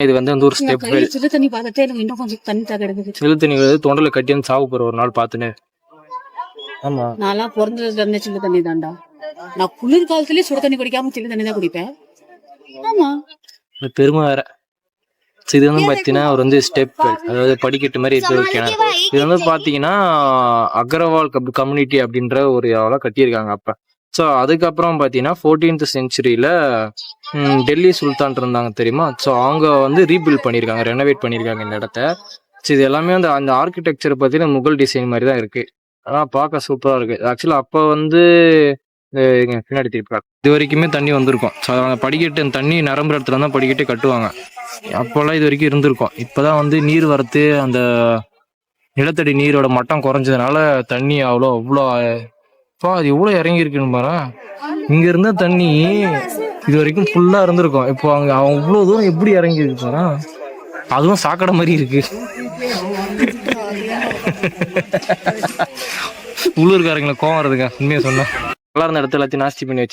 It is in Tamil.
இது வந்து ஒரு ஸ்டெப் வெல். சிறு தண்ணி பார்த்தே எனக்கு இன்னும் கொஞ்சம் தண்ணி தான் கிடக்குது. சிறு தண்ணி தொண்டல கட்டி வந்து சாவு போற ஒரு நாள் பார்த்துன்னு. ஆமா, நான்லாம் பிறந்ததுல இருந்தே சில்லு தண்ணி தான்டா. நான் குளிர் காலத்துலயே சுடு தண்ணி குடிக்காம சில்லு தண்ணி தான் குடிப்பேன். ஆமா, பெருமை வேற. இது வந்து பார்த்தீங்கன்னா அவர் வந்து ஸ்டெப் வெல், அதாவது படிக்கட்டு மாதிரி கிணறு. இது வந்து பார்த்தீங்கன்னா அக்ரவால் கம்யூனிட்டி அப்படின்ற ஒரு ஆளை கட்டியிருக்காங்க அப்ப. ஸோ அதுக்கப்புறம் பார்த்தீங்கன்னா 14th centuryல டெல்லி சுல்தான் இருந்தாங்க தெரியுமா. ஸோ அவங்க வந்து ரீபில்ட் பண்ணியிருக்காங்க, ரெனோவேட் பண்ணியிருக்காங்க இந்த இடத்த. ஸோ இது எல்லாமே அந்த அந்த ஆர்கிடெக்சர் பார்த்தீங்கன்னா முகல் டிசைன் மாதிரி தான் இருக்கு. ஆனால் பார்க்க சூப்பராக இருக்கு. ஆக்சுவலாக அப்போ வந்து பின்னாடி திருப்பி இது வரைக்குமே தண்ணி வந்திருக்கும். ஸோ அந்த படிக்கட்டு தண்ணி நிரம்புற இடத்துல தான் படிக்கட்டு கட்டுவாங்க. அப்போல்லாம் இது வரைக்கும் இருந்திருக்கும். இப்போதான் வந்து நீர் வரத்து, அந்த நிலத்தடி நீரோட மட்டம் குறைஞ்சதுனால தண்ணி அவ்வளோ அது எவ்வளோ இறங்கி இருக்குன்னு பாரு. இங்க இருந்த தண்ணி இது வரைக்கும் ஃபுல்லா இருந்திருக்கும். இப்போ அங்க அவ்வளோ தூரம் எப்படி இறங்கி இருக்கு பாரு. அதுவும் சாக்கடை மாதிரி இருக்கு. உள்ளூர்காரங்களை கோவம் வருதுங்க உண்மையை சொன்னா. நல்லா இருந்த இடத்த எல்லாத்தையும் நாஸ்தி பண்ணி வச்சு